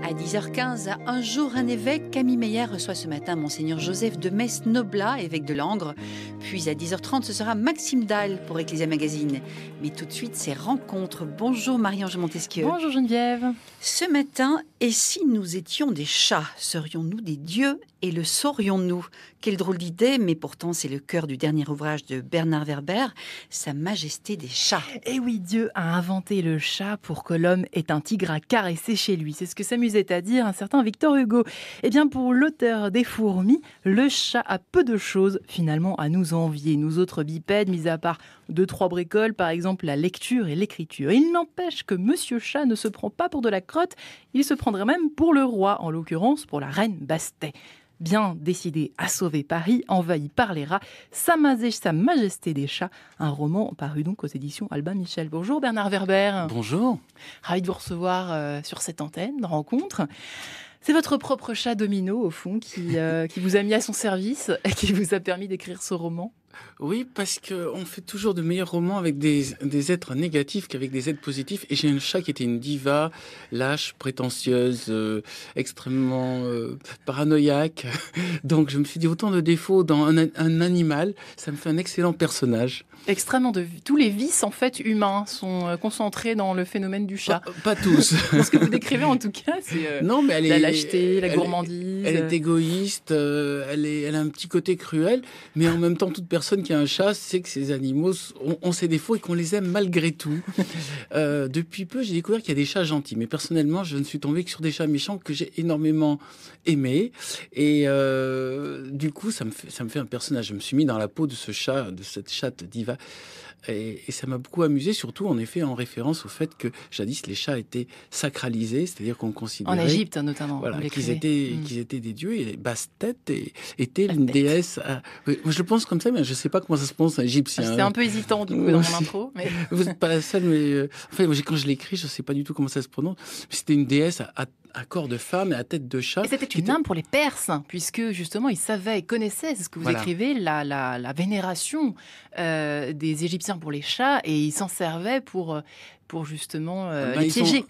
À 10h15, à Un jour un évêque, Camille Meyer reçoit ce matin Monseigneur Joseph de Metz-Noblat, évêque de Langres. Puis à 10h30, ce sera Maxime Dalle pour Ecclesia Magazine. Mais tout de suite, ces rencontres. Bonjour Marie-Ange Montesquieu. Bonjour Geneviève. Ce matin, et si nous étions des chats, serions-nous des dieux et le saurions-nous? Quelle drôle d'idée, mais pourtant c'est le cœur du dernier ouvrage de Bernard Werber, Sa Majesté des chats. Eh oui, Dieu a inventé le chat pour que l'homme ait un tigre à caresser chez lui. C'est ce que s'amusait à dire un certain Victor Hugo. Eh bien, pour l'auteur des Fourmis, le chat a peu de choses finalement à nous envier. Nous autres bipèdes, mis à part 2-3 bricoles, par exemple la lecture et l'écriture. Il n'empêche que Monsieur Chat ne se prend pas pour de la crotte, il se prendrait même pour le roi, en l'occurrence pour la reine Bastet. Bien décidé à sauver Paris, envahi par les rats, Sa Majesté des chats, un roman paru donc aux éditions Albin Michel. Bonjour Bernard Werber. Bonjour. Ravi de vous recevoir sur cette antenne de rencontre. C'est votre propre chat Domino, au fond, qui vous a mis à son service et qui vous a permis d'écrire ce roman. Oui, parce qu'on fait toujours de meilleurs romans avec des êtres négatifs qu'avec des êtres positifs. Et j'ai un chat qui était une diva, lâche, prétentieuse, extrêmement paranoïaque. Donc je me suis dit, autant de défauts dans un animal, ça me fait un excellent personnage. Extrêmement tous les vices en fait humains sont concentrés dans le phénomène du chat. Pas tous. Ce que vous décrivez en tout cas, c'est non, mais la lâcheté, la gourmandise. Elle est égoïste, elle a un petit côté cruel, mais en même temps, toute personne qui a un chat sait que ces animaux ont ces défauts et qu'on les aime malgré tout. Depuis peu, j'ai découvert qu'il y a des chats gentils, mais personnellement, je ne suis tombé que sur des chats méchants que j'ai énormément aimés. Et du coup, ça me fait un personnage. Je me suis mis dans la peau de ce chat, de cette chatte diva. Et ça m'a beaucoup amusé, surtout en effet en référence au fait que jadis les chats étaient sacralisés, c'est-à-dire qu'on considérait... En Égypte notamment. Voilà, qu'ils étaient des dieux, et Bastet était une déesse... Oui, moi je le pense comme ça, mais je ne sais pas comment ça se prononce en égyptien. C'était un peu hésitant du coup dans mon intro. Mais... Vous n'êtes pas la seule, mais... Enfin, quand je l'écris, je ne sais pas du tout comment ça se prononce. C'était une déesse à corps de femme et à tête de chat. Et c'était une âme pour les Perses, puisque justement ils savaient et connaissaient, c'est ce que vous écrivez, la vénération des Égyptiens pour les chats, et ils s'en servaient pour justement les piéger.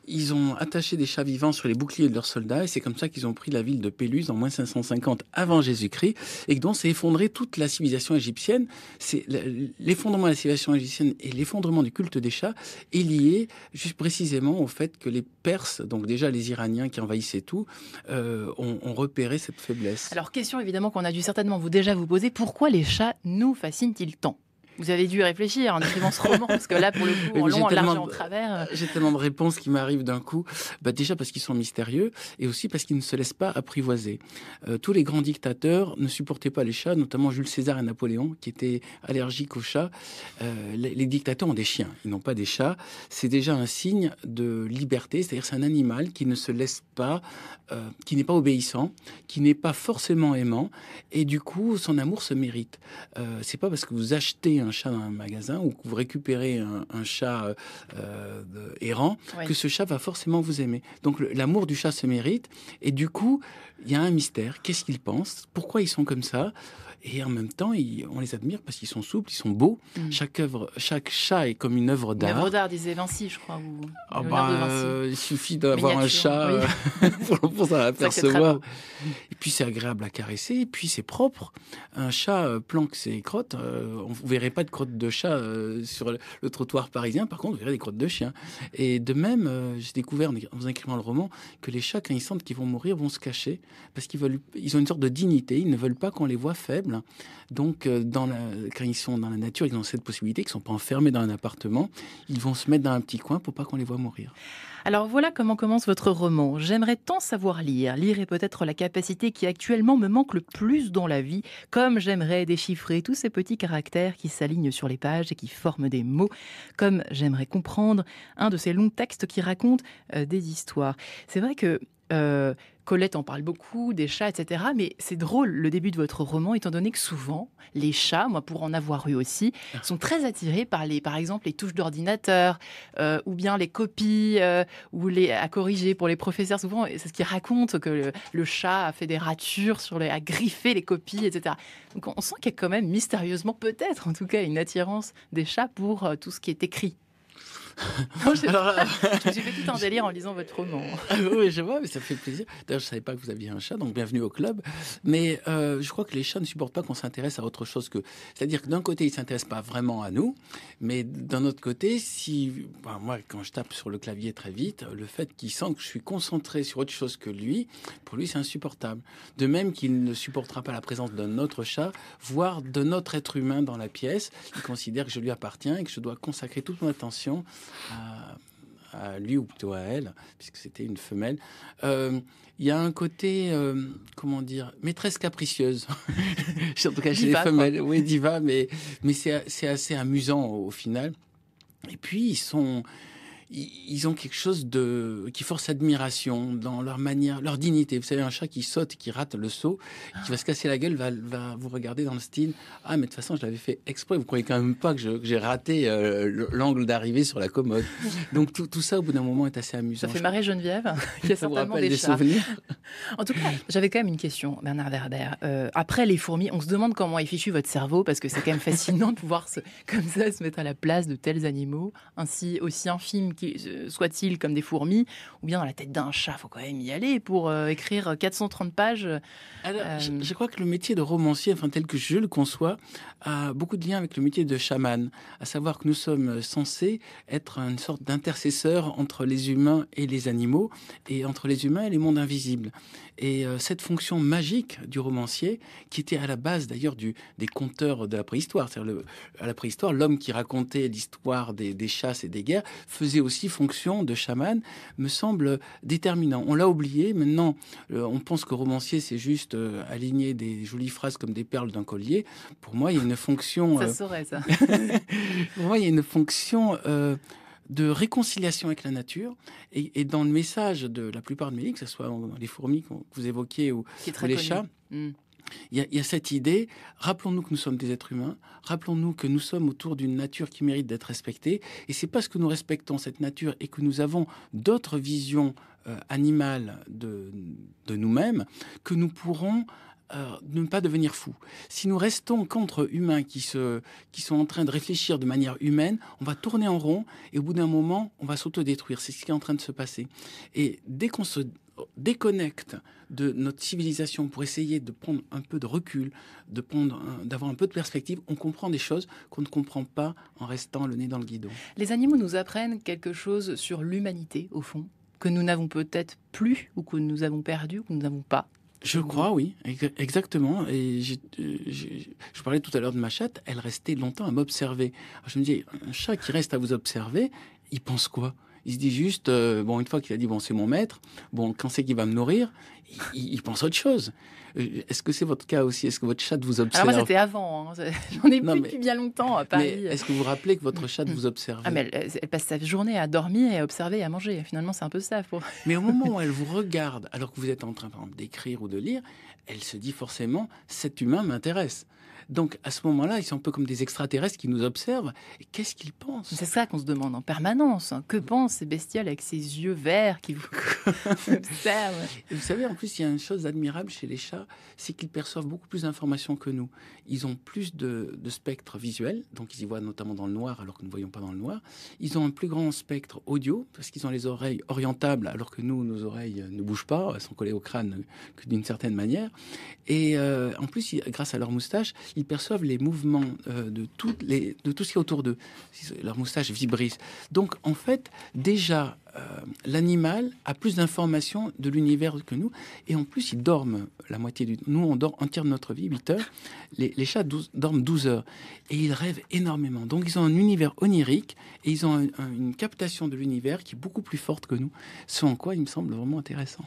Ils ont attaché des chats vivants sur les boucliers de leurs soldats, et c'est comme ça qu'ils ont pris la ville de Péluse en moins 550 avant Jésus-Christ, et dont s'est effondrée toute la civilisation égyptienne. C'est l'effondrement de la civilisation égyptienne et l'effondrement du culte des chats est lié juste précisément au fait que les Perses, donc déjà les Iraniens qui envahissaient tout, ont repéré cette faiblesse. Alors question évidemment qu'on a dû certainement déjà vous poser, pourquoi les chats nous fascinent-ils tant ? Vous avez dû réfléchir en écrivant ce roman, parce que là, pour le coup, en long, en large et en travers... J'ai tellement de réponses qui m'arrivent d'un coup. Déjà parce qu'ils sont mystérieux, et aussi parce qu'ils ne se laissent pas apprivoiser. Tous les grands dictateurs ne supportaient pas les chats, notamment Jules César et Napoléon, qui étaient allergiques aux chats. Les dictateurs ont des chiens, ils n'ont pas des chats. C'est déjà un signe de liberté, c'est-à-dire c'est un animal qui ne se laisse pas, qui n'est pas obéissant, qui n'est pas forcément aimant, et du coup, son amour se mérite. C'est pas parce que vous achetez un chat dans un magasin ou que vous récupérez un chat errant, que ce chat va forcément vous aimer. Donc l'amour du chat se mérite, et du coup, il y a un mystère. Qu'est-ce qu'ils pensent? Pourquoi ils sont comme ça? Et en même temps, on les admire parce qu'ils sont souples, ils sont beaux. Chaque chat est comme une œuvre d'art. Une œuvre d'art, disait Vinci, je crois. Il suffit d'avoir un chat pour s'en apercevoir. Et puis c'est agréable à caresser, et puis c'est propre. Un chat planque ses crottes. Vous verrez pas de crottes de chat sur le trottoir parisien. Par contre, vous verrez des crottes de chien. Et de même, j'ai découvert en écrivant le roman que les chats, quand ils sentent qu'ils vont mourir, vont se cacher parce ils ont une sorte de dignité. Ils ne veulent pas qu'on les voit faibles. Donc, quand ils sont dans la nature, ils ont cette possibilité, qu'ils ne sont pas enfermés dans un appartement. Ils vont se mettre dans un petit coin pour pas qu'on les voit mourir. Alors voilà comment commence votre roman. J'aimerais tant savoir lire. Lire est peut-être la capacité qui actuellement me manque le plus dans la vie. Comme j'aimerais déchiffrer tous ces petits caractères qui s'alignent sur les pages et qui forment des mots. Comme j'aimerais comprendre un de ces longs textes qui racontent des histoires. C'est vrai que... Colette en parle beaucoup, des chats, etc. Mais c'est drôle, le début de votre roman, étant donné que souvent, les chats, moi pour en avoir eu aussi, sont très attirés par exemple, les touches d'ordinateur, ou bien les copies, ou à corriger pour les professeurs. Souvent, c'est ce qu'ils racontent, que le chat a fait des ratures, a griffé les copies, etc. Donc on sent qu'il y a quand même mystérieusement, peut-être en tout cas, une attirance des chats pour tout ce qui est écrit. Non, je me suis fait tout un délire en lisant votre roman. Oui, je vois, mais ça fait plaisir. D'ailleurs, je ne savais pas que vous aviez un chat, donc bienvenue au club. Mais je crois que les chats ne supportent pas qu'on s'intéresse à autre chose que... C'est-à-dire que d'un côté, ils ne s'intéressent pas vraiment à nous, mais d'un autre côté, moi, quand je tape sur le clavier très vite, le fait qu'il sent que je suis concentré sur autre chose que lui, pour lui, c'est insupportable. De même qu'il ne supportera pas la présence d'un autre chat, voire d'un autre être humain dans la pièce. Il considère que je lui appartiens et que je dois consacrer toute mon attention à lui ou plutôt à elle, puisque c'était une femelle. Il y a un côté, maîtresse capricieuse. En tout cas, chez les femelles. Oui, diva, mais c'est assez amusant au final. Et puis, ils ont quelque chose qui force admiration dans leur manière, leur dignité. Vous savez, un chat qui saute et qui rate le saut, qui va se casser la gueule, va vous regarder dans le style « Ah, mais de toute façon, je l'avais fait exprès. Vous croyez quand même pas que j'ai raté l'angle d'arrivée sur la commode. » Donc, tout ça, au bout d'un moment, est assez amusant. Ça fait marrer Geneviève, qui a certainement des chats. Souvenirs. En tout cas, j'avais quand même une question, Bernard Werber. Après les fourmis, on se demande comment est fichu votre cerveau, parce que c'est quand même fascinant de pouvoir comme ça se mettre à la place de tels animaux, ainsi aussi infimes soit-il comme des fourmis, ou bien dans la tête d'un chat. Il faut quand même y aller pour écrire 430 pages. Alors, je crois que le métier de romancier, tel que je le conçois, a beaucoup de liens avec le métier de chaman. À savoir que nous sommes censés être une sorte d'intercesseur entre les humains et les animaux, et entre les humains et les mondes invisibles. Et cette fonction magique du romancier, qui était à la base d'ailleurs des conteurs de la préhistoire, c'est-à-dire à la préhistoire, l'homme qui racontait l'histoire des chasses et des guerres, faisait aussi fonction de chaman, me semble déterminant. On l'a oublié, maintenant on pense que romancier c'est juste aligner des jolies phrases comme des perles d'un collier. Pour moi il y a une fonction... Ça saurait ça. Pour moi il y a une fonction... de réconciliation avec la nature, et dans le message de la plupart de mes livres, que ce soit dans les fourmis que vous évoquiez ou les chats, il y a cette idée, rappelons-nous que nous sommes des êtres humains, rappelons-nous que nous sommes autour d'une nature qui mérite d'être respectée, et c'est parce que nous respectons cette nature et que nous avons d'autres visions animales de nous-mêmes que nous pourrons ne pas devenir fous. Si nous restons qu'entre humains qui sont en train de réfléchir de manière humaine, on va tourner en rond et au bout d'un moment, on va s'autodétruire. C'est ce qui est en train de se passer. Et dès qu'on se déconnecte de notre civilisation pour essayer de prendre un peu de recul, d'avoir un peu de perspective, on comprend des choses qu'on ne comprend pas en restant le nez dans le guidon. Les animaux nous apprennent quelque chose sur l'humanité, au fond, que nous n'avons peut-être plus, ou que nous avons perdu, ou que nous n'avons pas. Je crois, oui, exactement. Et je parlais tout à l'heure de ma chatte, elle restait longtemps à m'observer. Alors je me dis, un chat qui reste à vous observer, il pense quoi ? Il se dit juste, une fois qu'il a dit, c'est mon maître, quand c'est qu'il va me nourrir, il pense autre chose. Est-ce que c'est votre cas aussi ? Est-ce que votre chatte vous observe ? Alors moi, c'était avant. Hein. J'en ai plus depuis bien longtemps à Paris. Mais est-ce que vous vous rappelez que votre chatte vous observe ? Mais elle passe sa journée à dormir, et à observer et à manger. Finalement, c'est un peu ça. Mais au moment où elle vous regarde, alors que vous êtes en train, par exemple, d'écrire ou de lire, elle se dit forcément, cet humain m'intéresse. Donc, à ce moment-là, ils sont un peu comme des extraterrestres qui nous observent. Et qu'est-ce qu'ils pensent ? C'est ça qu'on se demande en permanence. Que pensent ces bestioles avec ces yeux verts qui vous observent ? Et vous savez, en plus, il y a une chose admirable chez les chats, c'est qu'ils perçoivent beaucoup plus d'informations que nous. Ils ont plus de spectre visuel, donc ils y voient notamment dans le noir, alors que nous ne voyons pas dans le noir. Ils ont un plus grand spectre audio, parce qu'ils ont les oreilles orientables, alors que nous, nos oreilles ne bougent pas, elles sont collées au crâne que d'une certaine manière. Et en plus, grâce à leur moustache, ils perçoivent les mouvements de tout ce qui est autour d'eux. Leur moustache vibrise. Donc, en fait, déjà, l'animal a plus d'informations de l'univers que nous. Et en plus, ils dorment la moitié du temps. Nous, on dort un tiers de notre vie, 8 heures. Les chats dorment 12 heures. Et ils rêvent énormément. Donc, ils ont un univers onirique et ils ont une captation de l'univers qui est beaucoup plus forte que nous. Ce en quoi il me semble vraiment intéressant.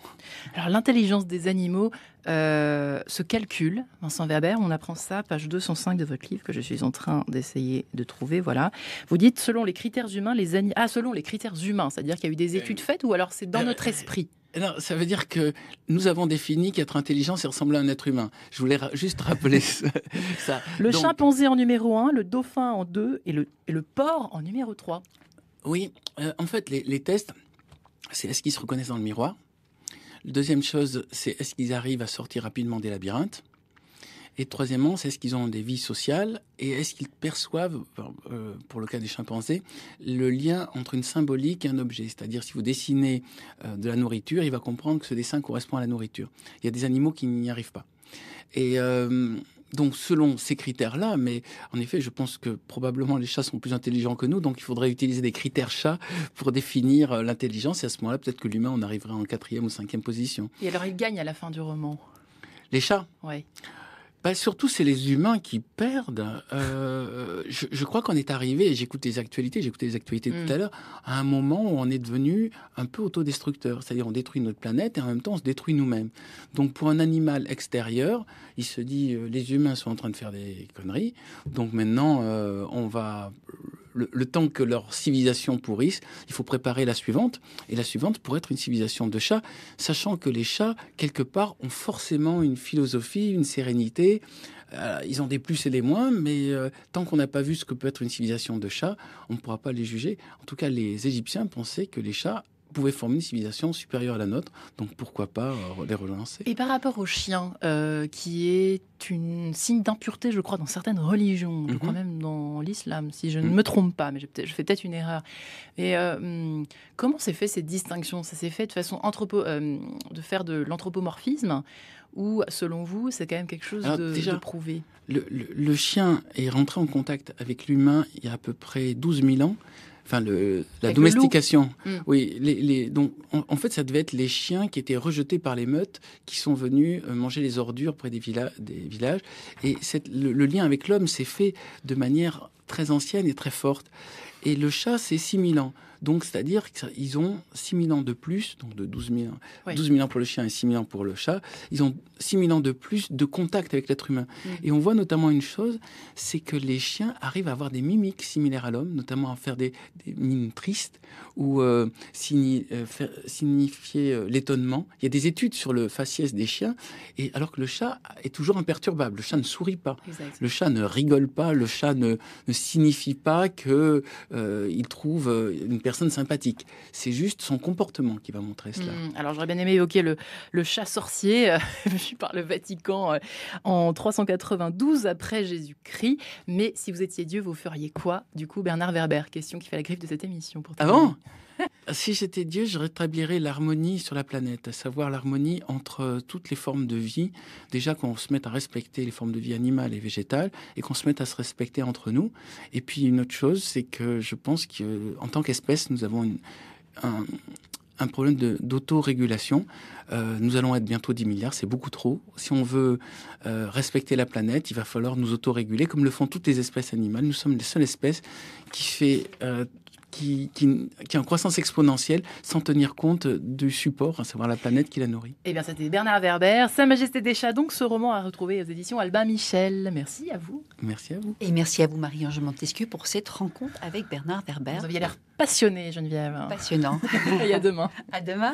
Alors, l'intelligence des animaux se calcule. Vincent Werber, on apprend ça, page 205 de votre livre que je suis en train d'essayer de trouver. Voilà. Vous dites, selon les critères humains, selon les critères humains, c'est-à-dire qu'il y a eu des études faites ou alors c'est dans notre esprit ? Non, ça veut dire que nous avons défini qu'être intelligent, c'est ressembler à un être humain. Je voulais juste rappeler ça. Le chimpanzé en numéro 1, le dauphin en 2 et le porc en numéro 3. Oui, en fait, les tests, c'est est-ce qu'ils se reconnaissent dans le miroir ? La deuxième chose, c'est est-ce qu'ils arrivent à sortir rapidement des labyrinthes ? Et troisièmement, c'est est-ce qu'ils ont des vies sociales et est-ce qu'ils perçoivent, pour le cas des chimpanzés, le lien entre une symbolique et un objet. C'est-à-dire, si vous dessinez de la nourriture, il va comprendre que ce dessin correspond à la nourriture. Il y a des animaux qui n'y arrivent pas. Et donc, selon ces critères-là, mais en effet, je pense que probablement les chats sont plus intelligents que nous, donc il faudrait utiliser des critères chats pour définir l'intelligence. Et à ce moment-là, peut-être que l'humain, on arriverait en 4e ou 5e position. Et alors, ils gagnent à la fin du roman? Les chats? Oui. Surtout, c'est les humains qui perdent. Je crois qu'on est arrivé, j'écoutais les actualités tout à l'heure, à un moment où on est devenu un peu autodestructeur. C'est-à-dire, on détruit notre planète et en même temps, on se détruit nous-mêmes. Donc, pour un animal extérieur, il se dit, les humains sont en train de faire des conneries. Donc maintenant, on va... Le temps que leur civilisation pourrisse, il faut préparer la suivante. Et la suivante pourrait être une civilisation de chats, sachant que les chats, quelque part, ont forcément une philosophie, une sérénité. Ils ont des plus et des moins, mais tant qu'on n'a pas vu ce que peut être une civilisation de chats, on ne pourra pas les juger. En tout cas, les Égyptiens pensaient que les chats pouvaient former une civilisation supérieure à la nôtre, donc pourquoi pas les relancer. Et par rapport au chien, qui est un signe d'impureté, je crois, dans certaines religions, je crois même dans l'islam, si je ne me trompe pas, mais je fais peut-être une erreur. Et comment s'est fait cette distinction? Ça s'est fait de façon de faire de l'anthropomorphisme, ou selon vous, c'est quand même quelque chose de prouvé? Le chien est rentré en contact avec l'humain il y a à peu près 12 000 ans. Enfin, la domestication. Oui, donc, en fait, ça devait être les chiens qui étaient rejetés par les meutes, qui sont venus manger les ordures près des villages. Et le lien avec l'homme s'est fait de manière très ancienne et très forte. Et le chat, c'est 6 000 ans. Donc, c'est-à-dire qu'ils ont 6 000 ans de plus, donc de 12 000 ans. Oui. 12 000 ans pour le chien et 6 000 ans pour le chat. Ils ont 6 000 ans de plus de contact avec l'être humain. Et on voit notamment une chose, c'est que les chiens arrivent à avoir des mimiques similaires à l'homme, notamment à faire des mines tristes ou signifier l'étonnement. Il y a des études sur le faciès des chiens, et alors que le chat est toujours imperturbable. Le chat ne sourit pas. Exact. Le chat ne rigole pas. Le chat ne signifie pas qu'il trouve une personne sympathique. C'est juste son comportement qui va montrer cela. Alors, j'aurais bien aimé évoquer le chat sorcier vu par le Vatican en 392 après Jésus-Christ. Mais si vous étiez Dieu, vous feriez quoi? Du coup, Bernard Werber, question qui fait la griffe de cette émission. Ah bon? Si j'étais Dieu, je rétablirais l'harmonie sur la planète, à savoir l'harmonie entre toutes les formes de vie. Déjà qu'on se mette à respecter les formes de vie animales et végétales et qu'on se mette à se respecter entre nous. Et puis une autre chose, c'est que je pense qu'en tant qu'espèce, nous avons un problème d'autorégulation. Nous allons être bientôt 10 milliards, c'est beaucoup trop. Si on veut respecter la planète, il va falloir nous autoréguler comme le font toutes les espèces animales. Nous sommes les seules espèces qui est en croissance exponentielle sans tenir compte du support, à savoir la planète qui la nourrit. Eh bien, c'était Bernard Werber, Sa Majesté des Chats, donc ce roman à retrouver aux éditions Albin Michel. Merci à vous. Merci à vous. Et merci à vous, Marie-Ange Montesquieu, pour cette rencontre avec Bernard Werber. Vous aviez l'air passionnée, Geneviève. Passionnant. Et à demain. À demain.